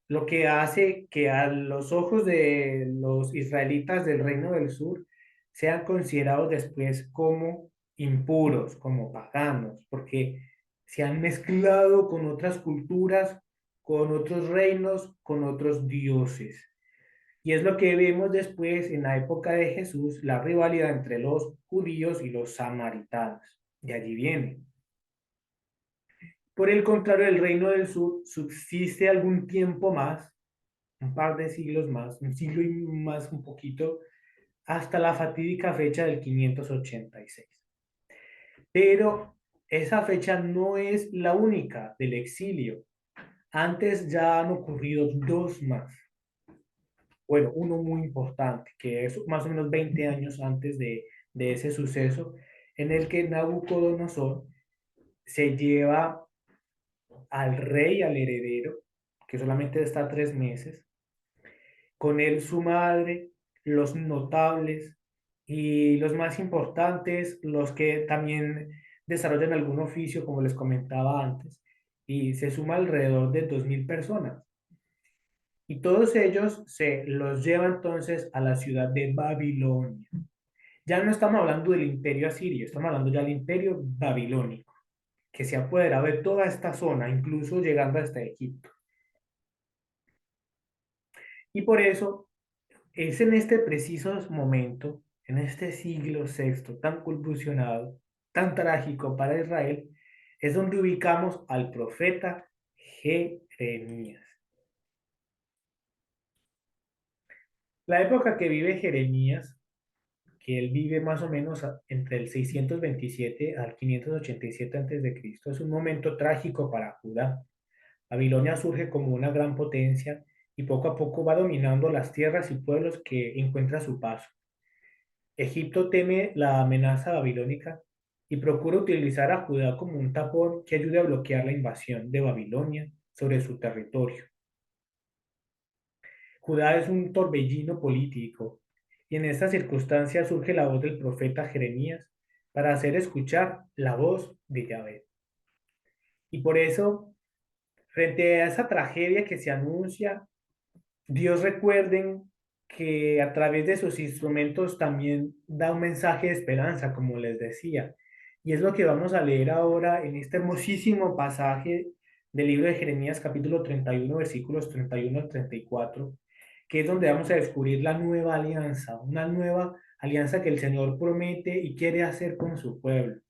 lo que hace que a los ojos de los israelitas del Reino del Sur sean considerados después como impuros, como paganos, porque se han mezclado con otras culturas, con otros reinos, con otros dioses. Y es lo que vemos después en la época de Jesús, la rivalidad entre los judíos y los samaritanos. De allí viene. Por el contrario, el reino del sur subsiste algún tiempo más, un par de siglos más, un siglo y más un poquito, hasta la fatídica fecha del 586. Pero esa fecha no es la única del exilio. Antes ya han ocurrido dos más. Bueno, uno muy importante, que es más o menos 20 años antes de ese suceso, en el que Nabucodonosor se lleva al rey, al heredero, que solamente está 3 meses, con él su madre, los notables y los más importantes, los que también desarrollan algún oficio, como les comentaba antes, y se suma alrededor de 2000 personas. Y todos ellos se los lleva entonces a la ciudad de Babilonia. Ya no estamos hablando del imperio asirio, estamos hablando ya del imperio babilónico, que se apodera de toda esta zona, incluso llegando hasta Egipto. Y por eso es en este preciso momento, en este siglo sexto tan convulsionado, tan trágico para Israel, es donde ubicamos al profeta Jeremías. La época que vive Jeremías, que él vive más o menos entre el 627 al 587 a.C., es un momento trágico para Judá. Babilonia surge como una gran potencia y poco a poco va dominando las tierras y pueblos que encuentra a su paso. Egipto teme la amenaza babilónica y procura utilizar a Judá como un tapón que ayude a bloquear la invasión de Babilonia sobre su territorio. Judá es un torbellino político y en esta circunstancia surge la voz del profeta Jeremías para hacer escuchar la voz de Yahvé. Y por eso, frente a esa tragedia que se anuncia, Dios, recuerden que a través de sus instrumentos también da un mensaje de esperanza, como les decía. Y es lo que vamos a leer ahora en este hermosísimo pasaje del libro de Jeremías, capítulo 31, versículos 31 al 34, que es donde vamos a descubrir la nueva alianza, una nueva alianza que el Señor promete y quiere hacer con su pueblo.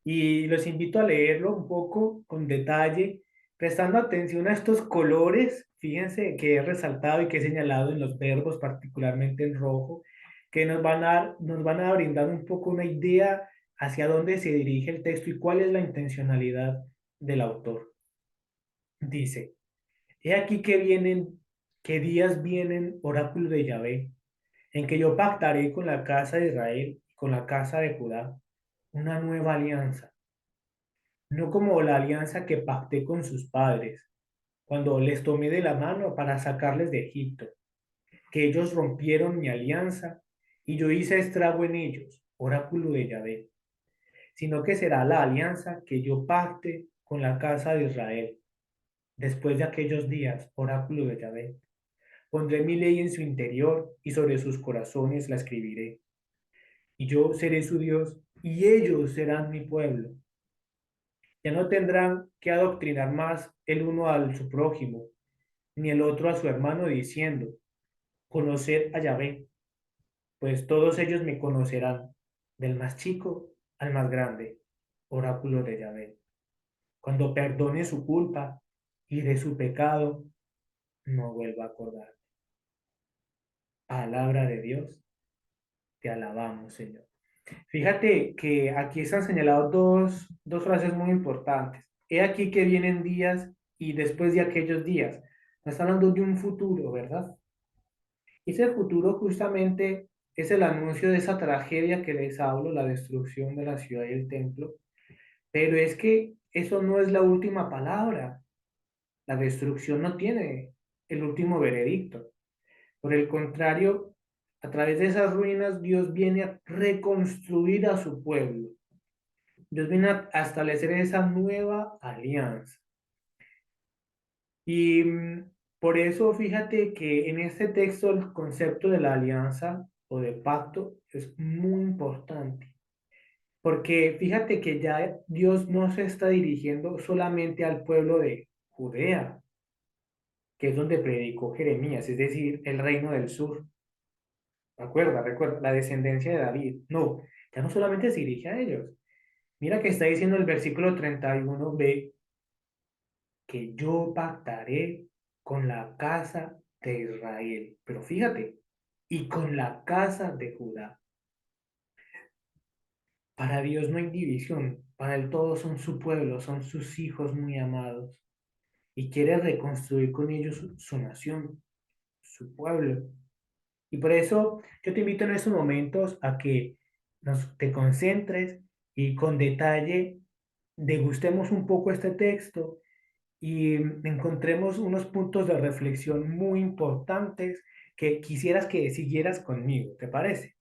Y los invito a leerlo un poco con detalle, prestando atención a estos colores. Fíjense que he resaltado y que he señalado en los verbos, particularmente en rojo, que nos van a brindar un poco una idea hacia dónde se dirige el texto y cuál es la intencionalidad del autor. Dice, he aquí que vienen, que días vienen, oráculo de Yahvé, en que yo pactaré con la casa de Israel y con la casa de Judá una nueva alianza, no como la alianza que pacté con sus padres, cuando les tomé de la mano para sacarles de Egipto, que ellos rompieron mi alianza y yo hice estrago en ellos, oráculo de Yahvé, sino que será la alianza que yo pacte con la casa de Israel. Después de aquellos días, oráculo de Yahvé, pondré mi ley en su interior y sobre sus corazones la escribiré. Y yo seré su Dios y ellos serán mi pueblo. Ya no tendrán que adoctrinar más el uno a su prójimo, ni el otro a su hermano, diciendo, conocer a Yahvé, pues todos ellos me conocerán, del más chico al más grande, oráculo de Yahvé. Cuando perdone su culpa y de su pecado, no vuelva a acordar. Palabra de Dios, te alabamos, Señor. Fíjate que aquí están señalados dos frases muy importantes. He aquí que vienen días y después de aquellos días. Nos está hablando de un futuro, ¿verdad? Y ese futuro justamente es el anuncio de esa tragedia que les hablo, la destrucción de la ciudad y el templo. Pero es que eso no es la última palabra. La destrucción no tiene el último veredicto. Por el contrario, a través de esas ruinas, Dios viene a reconstruir a su pueblo. Dios viene a establecer esa nueva alianza. Y por eso fíjate que en este texto el concepto de la alianza o de pacto es muy importante. Porque fíjate que ya Dios no se está dirigiendo solamente al pueblo de Judea, que es donde predicó Jeremías, es decir, el reino del sur. Recuerda, la descendencia de David. No, ya no solamente se dirige a ellos. Mira que está diciendo el versículo 31b que yo pactaré con la casa de Israel. Pero fíjate, y con la casa de Judá. Para Dios no hay división, para Él todos son su pueblo, son sus hijos muy amados. Y quiere reconstruir con ellos su nación, su pueblo. Y por eso yo te invito en estos momentos a que te concentres y con detalle degustemos un poco este texto y encontremos unos puntos de reflexión muy importantes que quisieras que siguieras conmigo, ¿te parece?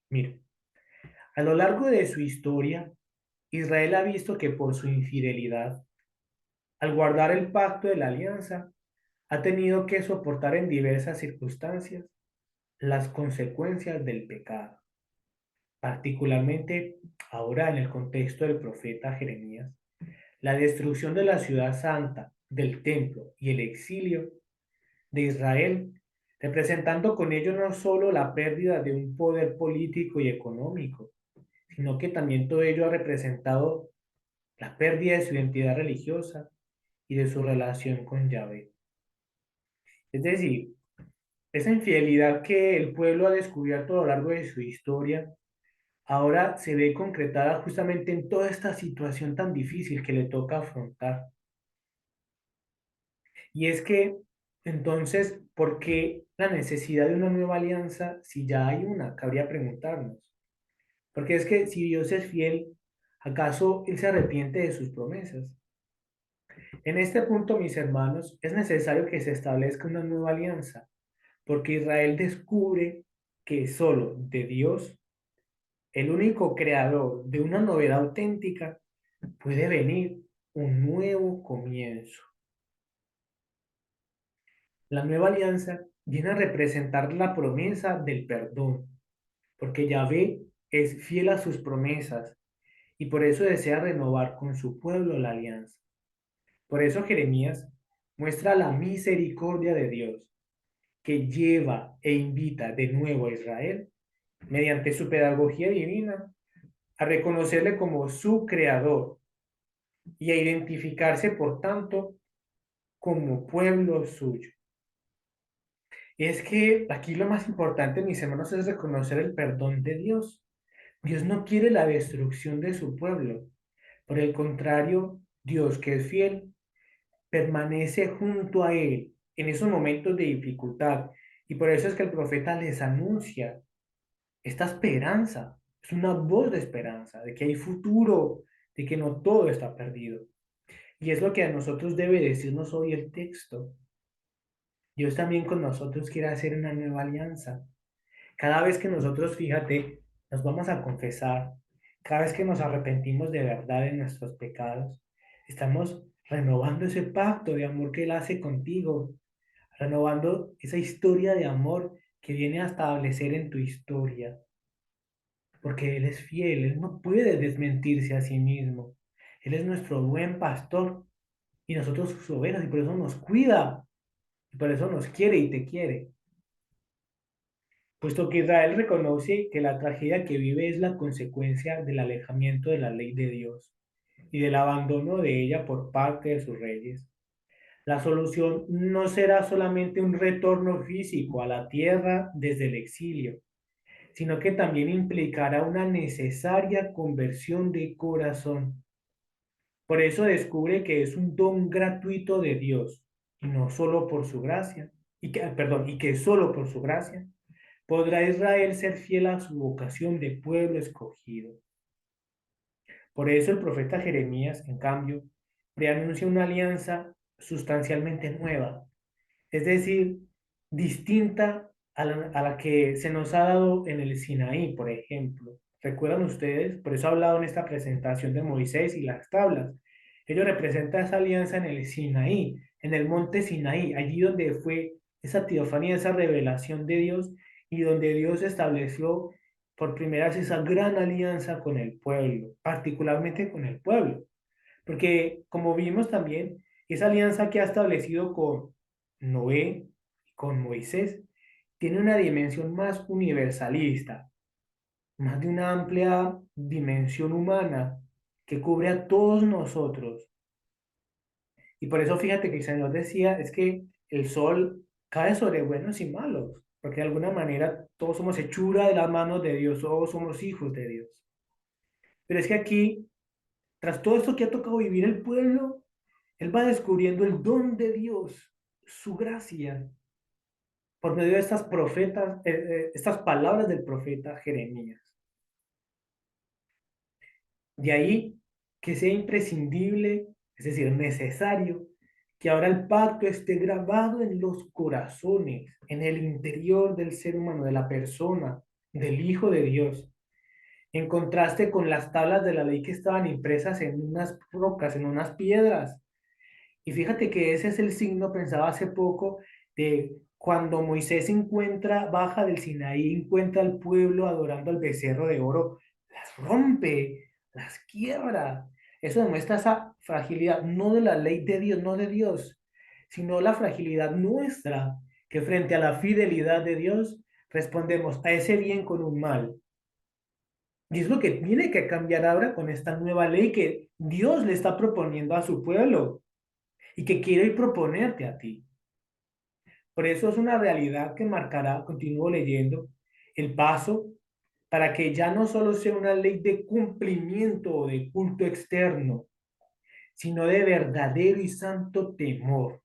Mira, a lo largo de su historia, Israel ha visto que por su infidelidad, al guardar el pacto de la alianza, ha tenido que soportar en diversas circunstancias las consecuencias del pecado, particularmente ahora en el contexto del profeta Jeremías, la destrucción de la ciudad santa, del templo y el exilio de Israel, representando con ello no solo la pérdida de un poder político y económico, sino que también todo ello ha representado la pérdida de su identidad religiosa y de su relación con Yahvé. Es decir, esa infidelidad que el pueblo ha descubierto a lo largo de su historia, ahora se ve concretada justamente en toda esta situación tan difícil que le toca afrontar. Y es que, entonces, ¿por qué la necesidad de una nueva alianza si ya hay una? Cabría preguntarnos. Porque es que si Dios es fiel, ¿acaso Él se arrepiente de sus promesas? En este punto, mis hermanos, es necesario que se establezca una nueva alianza, porque Israel descubre que solo de Dios, el único creador de una novedad auténtica, puede venir un nuevo comienzo. La nueva alianza viene a representar la promesa del perdón, porque Yahvé es fiel a sus promesas y por eso desea renovar con su pueblo la alianza. Por eso Jeremías muestra la misericordia de Dios, que lleva e invita de nuevo a Israel, mediante su pedagogía divina, a reconocerle como su creador y a identificarse, por tanto, como pueblo suyo. Y es que aquí lo más importante, mis hermanos, es reconocer el perdón de Dios. Dios no quiere la destrucción de su pueblo. Por el contrario, Dios, que es fiel, permanece junto a él en esos momentos de dificultad. Y por eso es que el profeta les anuncia esta esperanza. Es una voz de esperanza, de que hay futuro, de que no todo está perdido. Y es lo que a nosotros debe decirnos hoy el texto. Dios también con nosotros quiere hacer una nueva alianza. Cada vez que nosotros, fíjate, nos vamos a confesar, cada vez que nos arrepentimos de verdad de nuestros pecados, estamos renovando ese pacto de amor que Él hace contigo, renovando esa historia de amor que viene a establecer en tu historia, porque Él es fiel, Él no puede desmentirse a sí mismo. Él es nuestro buen pastor y nosotros sus ovejas y por eso nos cuida y por eso nos quiere y te quiere. Puesto que Israel reconoce que la tragedia que vive es la consecuencia del alejamiento de la ley de Dios y del abandono de ella por parte de sus reyes. La solución no será solamente un retorno físico a la tierra desde el exilio, sino que también implicará una necesaria conversión de corazón. Por eso descubre que es un don gratuito de Dios y no solo por su gracia, y que solo por su gracia podrá Israel ser fiel a su vocación de pueblo escogido. Por eso el profeta Jeremías, en cambio, preanuncia una alianza sustancialmente nueva, es decir, distinta a la que se nos ha dado en el Sinaí, por ejemplo. ¿Recuerdan ustedes? Por eso he hablado en esta presentación de Moisés y las tablas. Ello representa esa alianza en el Sinaí, en el monte Sinaí, allí donde fue esa teofanía, esa revelación de Dios y donde Dios estableció por primera vez esa gran alianza con el pueblo, particularmente con el pueblo. Porque como vimos también, esa alianza que ha establecido con Noé, con Moisés, tiene una dimensión más universalista, más de una amplia dimensión humana que cubre a todos nosotros. Y por eso fíjate que el Señor decía, es que el sol cae sobre buenos y malos, porque de alguna manera todos somos hechura de las manos de Dios, todos somos hijos de Dios. Pero es que aquí, tras todo esto que ha tocado vivir el pueblo, él va descubriendo el don de Dios, su gracia, por medio de estas profetas, estas palabras del profeta Jeremías. De ahí que sea imprescindible, es decir, necesario, que ahora el pacto esté grabado en los corazones, en el interior del ser humano, de la persona, del Hijo de Dios, en contraste con las tablas de la ley que estaban impresas en unas rocas, en unas piedras. Y fíjate que ese es el signo, pensaba hace poco, de cuando Moisés encuentra, baja del Sinaí, encuentra al pueblo adorando al becerro de oro, las rompe, las quiebra. Eso demuestra esa fragilidad, no de la ley de Dios, no de Dios, sino la fragilidad nuestra, que frente a la fidelidad de Dios respondemos a ese bien con un mal. Y es lo que tiene que cambiar ahora con esta nueva ley que Dios le está proponiendo a su pueblo y que quiero hoy proponerte a ti. Por eso es una realidad que marcará, continúo leyendo, el paso para que ya no solo sea una ley de cumplimiento o de culto externo, sino de verdadero y santo temor,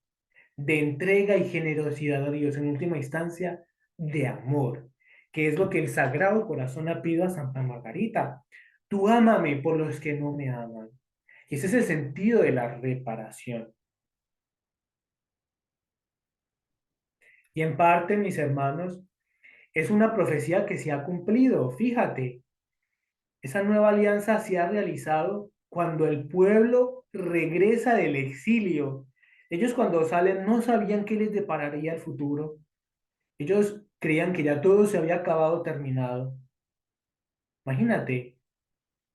de entrega y generosidad a Dios, en última instancia, de amor, que es lo que el Sagrado Corazón ha pedido a Santa Margarita. Tú ámame por los que no me aman. Y ese es el sentido de la reparación. Y en parte, mis hermanos, es una profecía que se ha cumplido. Fíjate, esa nueva alianza se ha realizado cuando el pueblo regresa del exilio. Ellos cuando salen no sabían qué les depararía el futuro. Ellos creían que ya todo se había acabado, terminado. Imagínate,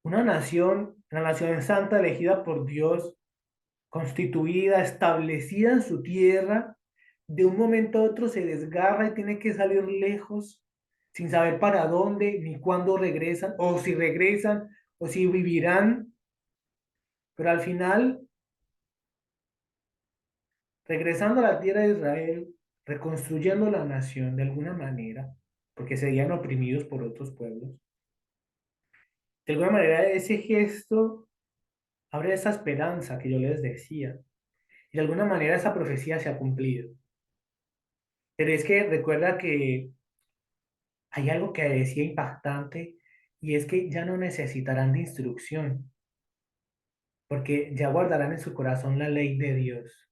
una nación, la nación santa elegida por Dios, constituida, establecida en su tierra, de un momento a otro se desgarra y tiene que salir lejos, sin saber para dónde ni cuándo regresan, o si regresan, o si vivirán, pero al final, regresando a la tierra de Israel, reconstruyendo la nación de alguna manera, porque serían oprimidos por otros pueblos. De alguna manera, ese gesto abre esa esperanza que yo les decía. Y de alguna manera esa profecía se ha cumplido. Pero es que recuerda que hay algo que decía impactante y es que ya no necesitarán de instrucción, porque ya guardarán en su corazón la ley de Dios.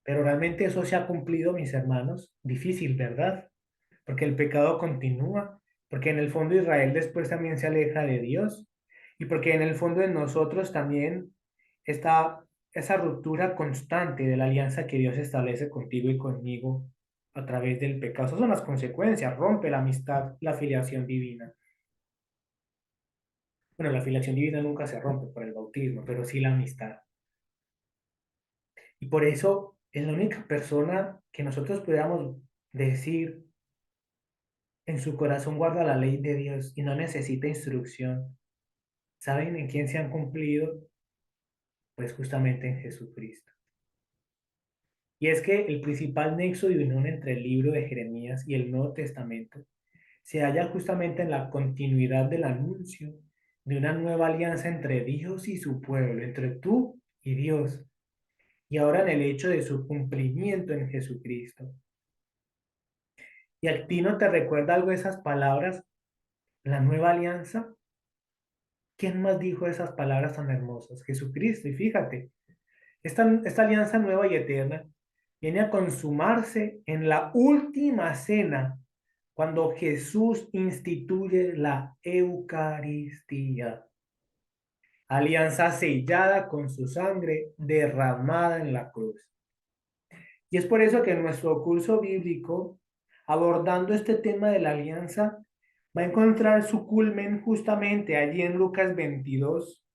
Pero realmente eso se ha cumplido, mis hermanos. Difícil, ¿verdad? Porque el pecado continúa, porque en el fondo Israel después también se aleja de Dios y porque en el fondo de nosotros también está esa ruptura constante de la alianza que Dios establece contigo y conmigo a través del pecado. Esas son las consecuencias, rompe la amistad, la filiación divina. Bueno, la filiación divina nunca se rompe por el bautismo, pero sí la amistad. Y por eso es la única persona que nosotros podamos decir en su corazón guarda la ley de Dios y no necesita instrucción. ¿Saben en quién se han cumplido? Pues justamente en Jesucristo. Y es que el principal nexo de unión entre el libro de Jeremías y el Nuevo Testamento se halla justamente en la continuidad del anuncio de una nueva alianza entre Dios y su pueblo, entre tú y Dios, y ahora en el hecho de su cumplimiento en Jesucristo. ¿Y a ti no te recuerda algo de esas palabras? La nueva alianza. ¿Quién más dijo esas palabras tan hermosas? Jesucristo. Y fíjate, esta alianza nueva y eterna viene a consumarse en la última cena, cuando Jesús instituye la Eucaristía, alianza sellada con su sangre derramada en la cruz. Y es por eso que en nuestro curso bíblico, abordando este tema de la alianza, va a encontrar su culmen justamente allí en Lucas 22,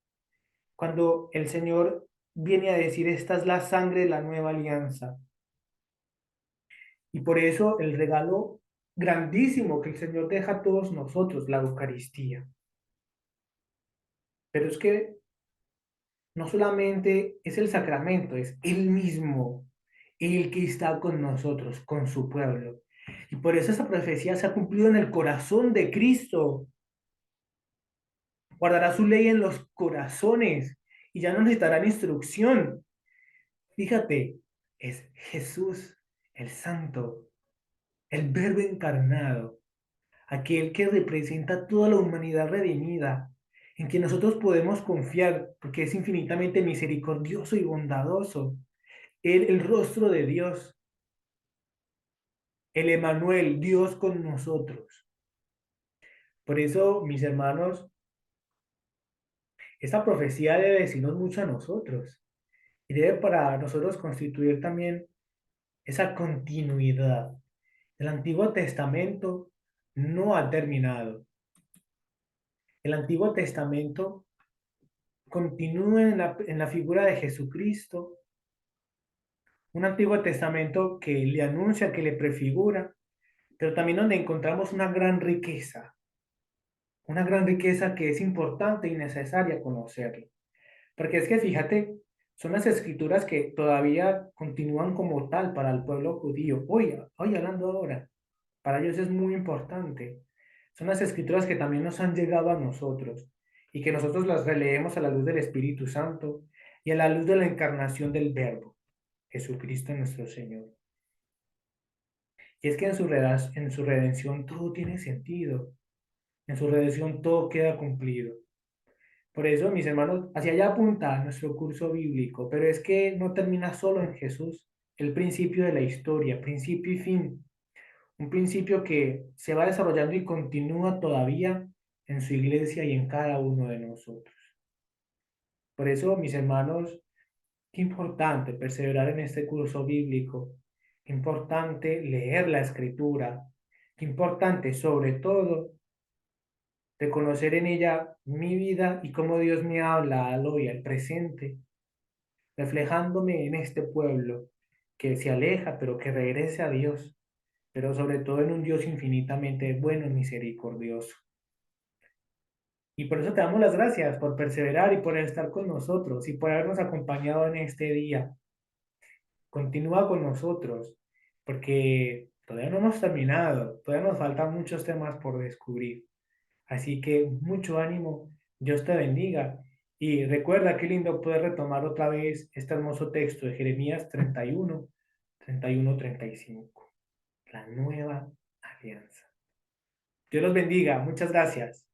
cuando el Señor viene a decir, esta es la sangre de la nueva alianza. Y por eso el regalo grandísimo que el Señor deja a todos nosotros, la Eucaristía. Pero es que no solamente es el sacramento, es Él mismo, el que está con nosotros, con su pueblo. Y por eso esa profecía se ha cumplido en el corazón de Cristo. Guardará su ley en los corazones y ya no necesitarán instrucción. Fíjate, es Jesús, el Santo, el Verbo encarnado, aquel que representa toda la humanidad redimida, en que nosotros podemos confiar porque es infinitamente misericordioso y bondadoso. Él, el rostro de Dios, el Emanuel, Dios con nosotros. Por eso, mis hermanos, esta profecía debe decirnos mucho a nosotros y debe para nosotros constituir también esa continuidad. El Antiguo Testamento no ha terminado. El Antiguo Testamento continúa en la figura de Jesucristo, un Antiguo Testamento que le anuncia, que le prefigura, pero también donde encontramos una gran riqueza que es importante y necesaria conocerla. Porque es que fíjate, son las escrituras que todavía continúan como tal para el pueblo judío. Hoy hablando ahora, para ellos es muy importante. Son las escrituras que también nos han llegado a nosotros y que nosotros las releemos a la luz del Espíritu Santo y a la luz de la encarnación del Verbo, Jesucristo nuestro Señor. Y es que en su redención todo tiene sentido, en su redención todo queda cumplido. Por eso, mis hermanos, hacia allá apunta nuestro curso bíblico, pero es que no termina solo en Jesús, el principio de la historia, principio y fin, un principio que se va desarrollando y continúa todavía en su iglesia y en cada uno de nosotros. Por eso, mis hermanos, qué importante perseverar en este curso bíblico, qué importante leer la escritura, qué importante sobre todo reconocer en ella mi vida y cómo Dios me habla al hoy, al presente, reflejándome en este pueblo que se aleja, pero que regrese a Dios, pero sobre todo en un Dios infinitamente bueno y misericordioso. Y por eso te damos las gracias por perseverar y por estar con nosotros y por habernos acompañado en este día. Continúa con nosotros, porque todavía no hemos terminado, todavía nos faltan muchos temas por descubrir. Así que mucho ánimo, Dios te bendiga. Y recuerda qué lindo poder retomar otra vez este hermoso texto de Jeremías 31, 31, 35. La nueva alianza. Dios los bendiga. Muchas gracias.